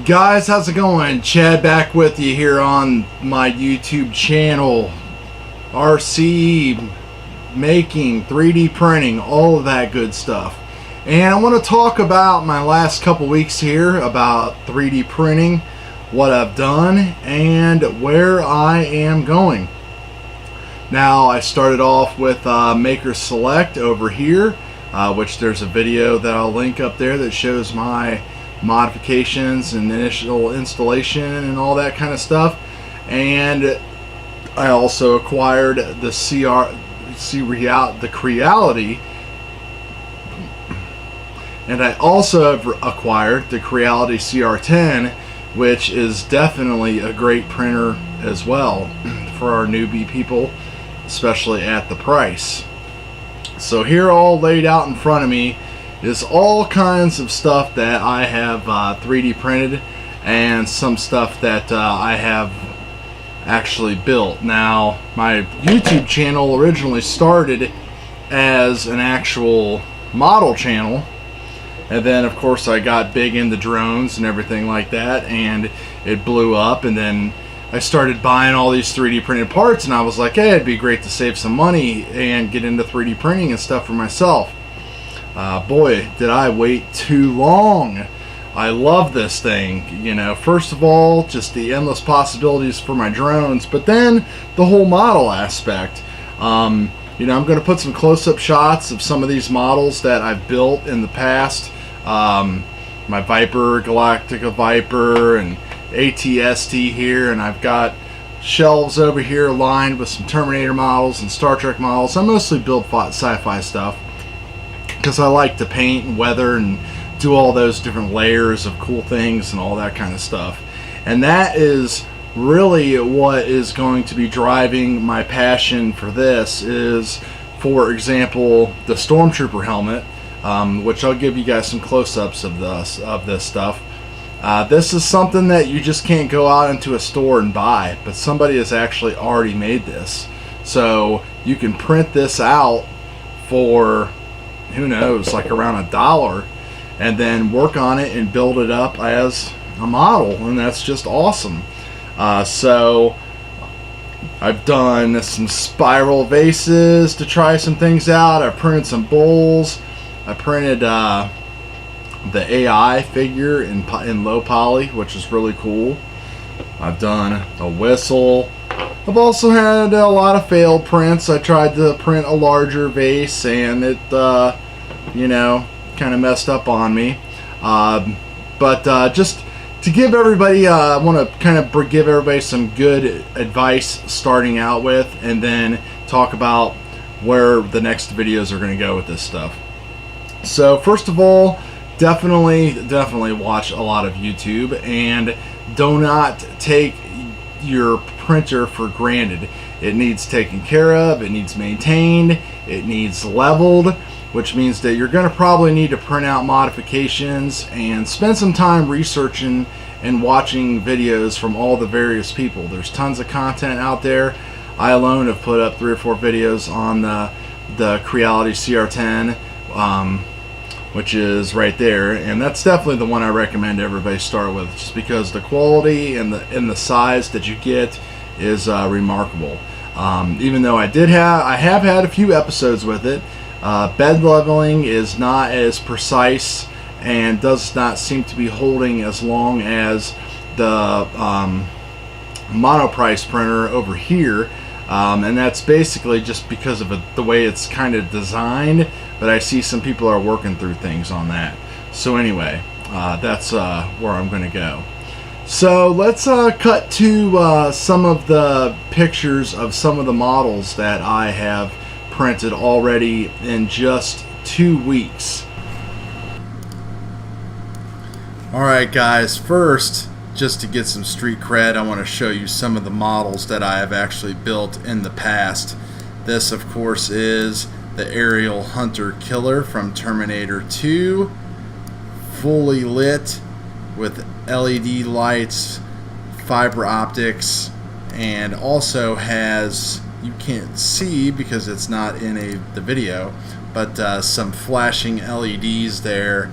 Guys, how's it going? Chad back with you here on my YouTube channel. RCE, making, 3D printing, all of that good stuff. And I want to talk about my last couple weeks here about 3D printing, what I've done, and where I am going. Now, I started off with Maker Select over here, which there's a video that I'll link up there that shows my modifications and initial installation and all that kind of stuff. And I also acquired the Creality, and I also have acquired the Creality CR-10, which is definitely a great printer as well for our newbie people, especially at the price. So here, all laid out in front of me, is all kinds of stuff that I have 3D printed, and some stuff that I have actually built. Now, my YouTube channel originally started as an actual model channel, and then of course I got big into drones and everything like that, and it blew up, and then I started buying all these 3D printed parts, and I was like, hey, it'd be great to save some money and get into 3D printing and stuff for myself. Boy, did I wait too long. I love this thing. You know, first of all, just the endless possibilities for my drones, but then the whole model aspect. You know, I'm going to put some close-up shots of some of these models that I've built in the past. My Viper, Galactica Viper, and ATST here, and I've got shelves over here lined with some Terminator models and Star Trek models. I mostly build sci-fi stuff because I like to paint and weather and do all those different layers of cool things and all that kind of stuff. And that is really what is going to be driving my passion for this is, for example, the Stormtrooper helmet, which I'll give you guys some close-ups of this stuff. This is something that you just can't go out into a store and buy, but somebody has actually already made this. So you can print this out for, who knows, like around $1, and then work on it and build it up as a model, and that's just awesome. So I've done some spiral vases to try some things out. I've printed some bowls. I printed the AI figure in low poly, which is really cool. I've done a whistle. I've also had a lot of failed prints. I tried to print a larger vase, and it, you know, kind of messed up on me. But just to give everybody, I want to kind of give everybody some good advice starting out with, and then talk about where the next videos are going to go with this stuff. So first of all, definitely watch a lot of YouTube, and do not take your printer for granted. It needs taken care of, it needs maintained, it needs leveled, which means that you're going to probably need to print out modifications and spend some time researching and watching videos from all the various people. There's tons of content out there. I alone have put up 3 or 4 videos on the Creality CR-10, which is right there, and that's definitely the one I recommend everybody start with, just because the quality and the size that you get is remarkable. Even though I have had a few episodes with it, bed leveling is not as precise and does not seem to be holding as long as the monoprice printer over here, and that's basically just because of the way it's kind of designed. But I see some people are working through things on that. So anyway, that's where I'm going to go. So let's cut to some of the pictures of some of the models that I have printed already in just 2 weeks. Alright guys, first, just to get some street cred, I want to show you some of the models that I have actually built in the past. This, of course, is the Aerial Hunter Killer from Terminator 2, fully lit with LED lights, fiber optics, and also has, you can't see because it's not in the video, but some flashing LEDs there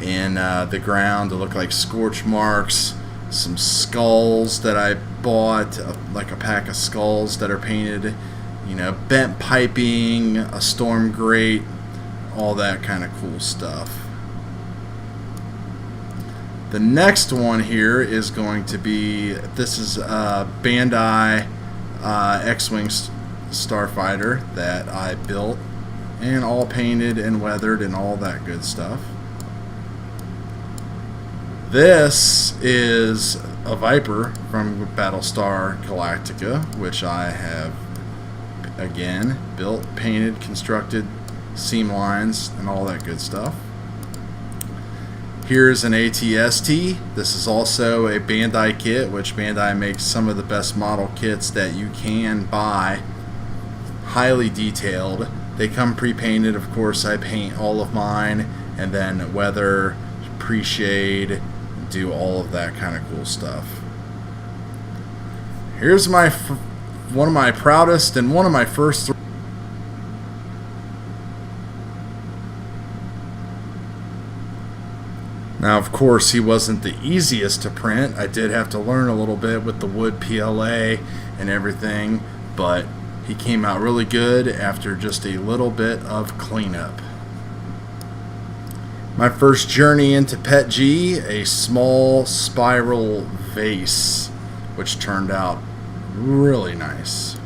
in the ground to look like scorch marks. Some skulls that I bought, like a pack of skulls that are painted, bent piping, a storm grate, all that kind of cool stuff. The next one here is going to be, this is a Bandai X-Wing Starfighter that I built and all painted and weathered and all that good stuff. This is a Viper from Battlestar Galactica, which I have, again, built, painted, constructed, seam lines, and all that good stuff. Here's an ATST. This is also a Bandai kit, which Bandai makes some of the best model kits that you can buy. Highly detailed. They come pre-painted. Of course, I paint all of mine and then weather, pre-shade, do all of that kind of cool stuff. Here's one of my proudest and one of my first Now, of course, he wasn't the easiest to print. I did have to learn a little bit with the wood PLA and everything, but he came out really good after just a little bit of cleanup. My first journey into Pet G, a small spiral vase, which turned out really nice.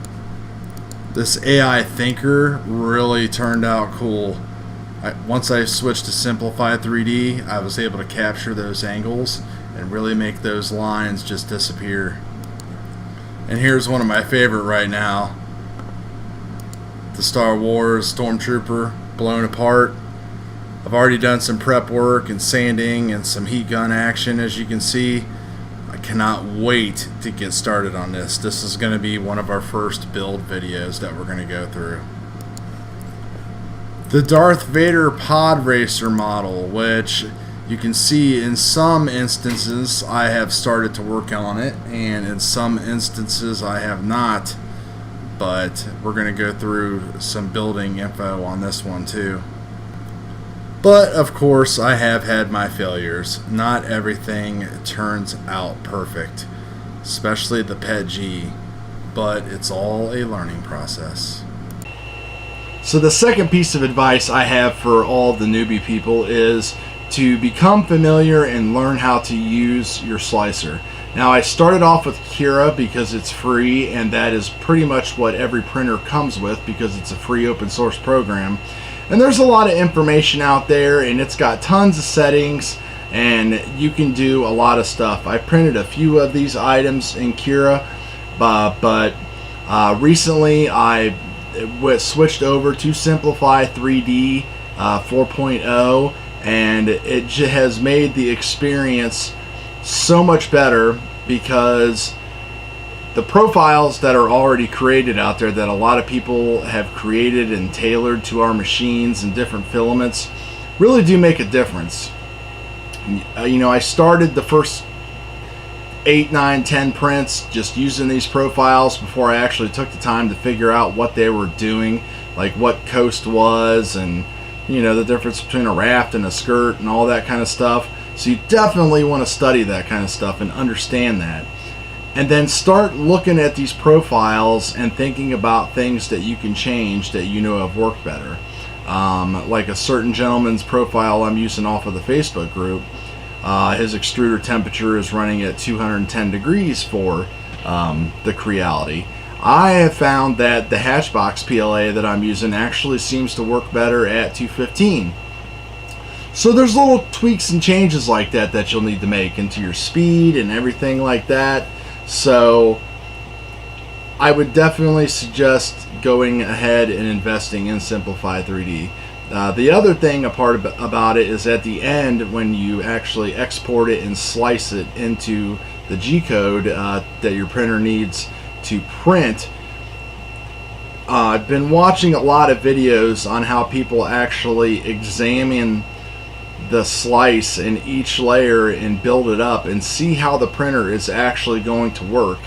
This AI thinker really turned out cool. Once I switched to Simplify 3D, I was able to capture those angles and really make those lines just disappear. And here's one of my favorite right now. The Star Wars Stormtrooper blown apart. I've already done some prep work and sanding and some heat gun action, as you can see. I cannot wait to get started on this. This is going to be one of our first build videos that we're going to go through. The Darth Vader Pod Racer model, which you can see in some instances I have started to work on it, and in some instances I have not. But we're going to go through some building info on this one too. But of course, I have had my failures. Not everything turns out perfect, especially the Pet G, but it's all a learning process. So the second piece of advice I have for all the newbie people is to become familiar and learn how to use your slicer. Now, I started off with Cura because it's free, and that is pretty much what every printer comes with because it's a free open source program. And there's a lot of information out there, and it's got tons of settings, and you can do a lot of stuff. I printed a few of these items in Cura, but recently I switched over to Simplify 3D 4.0, and it has made the experience so much better because the profiles that are already created out there that a lot of people have created and tailored to our machines and different filaments really do make a difference. I started the first 8, 9, 10 prints just using these profiles before I actually took the time to figure out what they were doing, like what coast was, and the difference between a raft and a skirt and all that kind of stuff. So you definitely want to study that kind of stuff and understand that, and then start looking at these profiles and thinking about things that you can change that have worked better. Like a certain gentleman's profile I'm using off of the Facebook group. His extruder temperature is running at 210 degrees for the Creality. I have found that the Hatchbox PLA that I'm using actually seems to work better at 215. So there's little tweaks and changes like that you'll need to make into your speed and everything like that. So I would definitely suggest going ahead and investing in Simplify 3D. The other thing about it is at the end, when you actually export it and slice it into the G-code that your printer needs to print, I've been watching a lot of videos on how people actually examine the slice in each layer and build it up and see how the printer is actually going to work,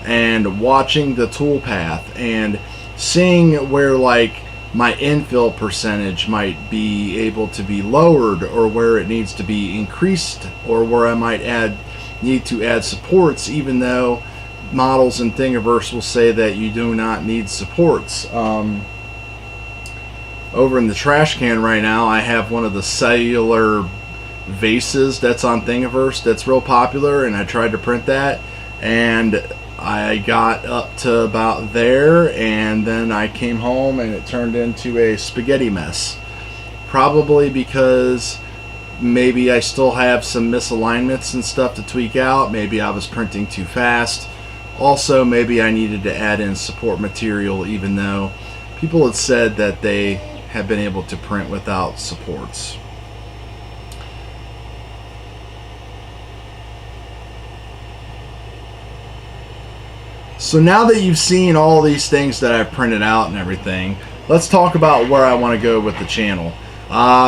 and watching the tool path and seeing where, like, my infill percentage might be able to be lowered, or where it needs to be increased, or where I might need to add supports, even though models in Thingiverse will say that you do not need supports. Over in the trash can right now, I have one of the cellular vases that's on Thingiverse that's real popular, and I tried to print that, and I got up to about there, and then I came home and it turned into a spaghetti mess. Probably because maybe I still have some misalignments and stuff to tweak out. Maybe I was printing too fast. Also, maybe I needed to add in support material, even though people had said that they have been able to print without supports. So now that you've seen all these things that I've printed out and everything, let's talk about where I want to go with the channel.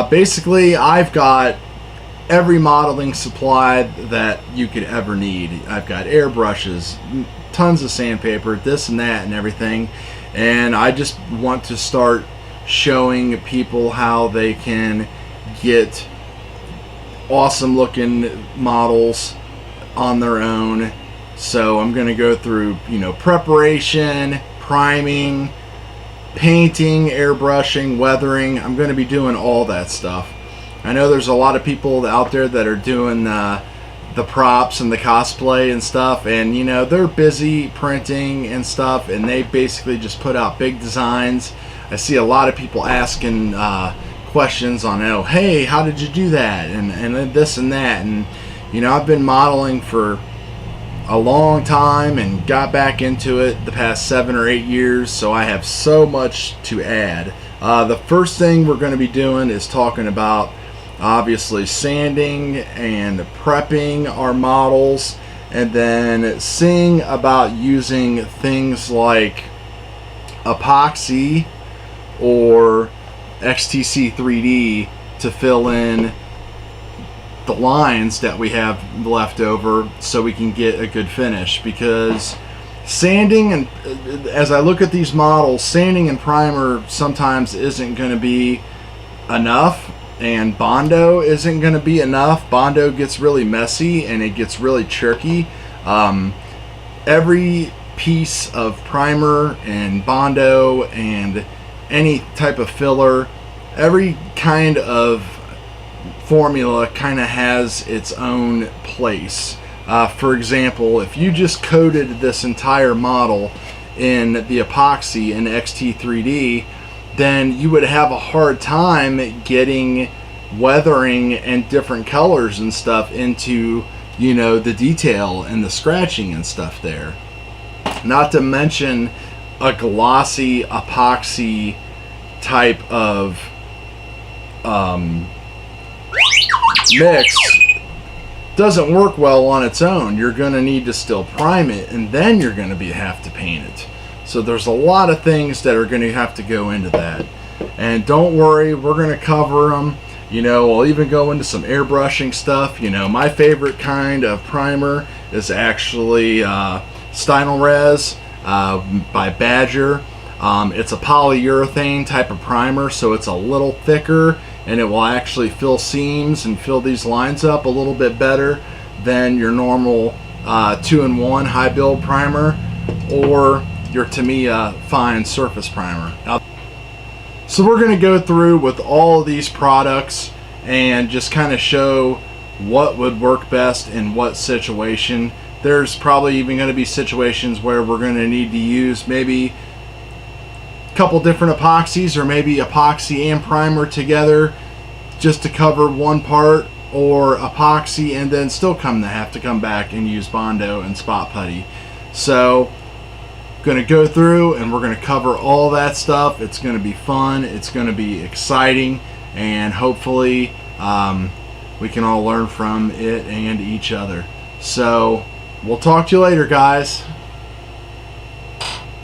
Basically, I've got every modeling supply that you could ever need. I've got airbrushes, tons of sandpaper, this and that and everything, and I just want to start showing people how they can get awesome looking models on their own. So I'm going to go through, preparation, priming, painting, airbrushing, weathering. I'm going to be doing all that stuff. I know there's a lot of people out there that are doing the props and the cosplay and stuff, and they're busy printing and stuff, and they basically just put out big designs. I see a lot of people asking questions on, hey, how did you do that, and this and that, and I've been modeling for a long time and got back into it the past 7 or 8 years, so I have so much to add. The first thing we're going to be doing is talking about obviously sanding and prepping our models, and then seeing about using things like epoxy or XTC 3D to fill in the lines that we have left over so we can get a good finish. Because sanding, and as I look at these models, sanding and primer sometimes isn't going to be enough, and Bondo isn't going to be enough. Bondo gets really messy and it gets really tricky. Every piece of primer and Bondo and any type of filler, every kind of formula kind of has its own place. For example, if you just coated this entire model in the epoxy in XT3D, then you would have a hard time getting weathering and different colors and stuff into, the detail and the scratching and stuff there. Not to mention a glossy epoxy type of mix doesn't work well on its own. You're going to need to still prime it, and then you're going to have to paint it. So there's a lot of things that are going to have to go into that. And don't worry, we're going to cover them. I'll even go into some airbrushing stuff. My favorite kind of primer is actually Stynylrez by Badger. It's a polyurethane type of primer, so it's a little thicker, and it will actually fill seams and fill these lines up a little bit better than your normal 2-in-1 high build primer or your Tamiya fine surface primer. So we're going to go through with all of these products and just kind of show what would work best in what situation. There's probably even going to be situations where we're going to need to use maybe a couple different epoxies, or maybe epoxy and primer together just to cover one part, or epoxy and then still have to come back and use Bondo and spot putty. So going to go through and we're going to cover all that stuff. It's going to be fun, it's going to be exciting, and hopefully we can all learn from it and each other. So we'll talk to you later, guys.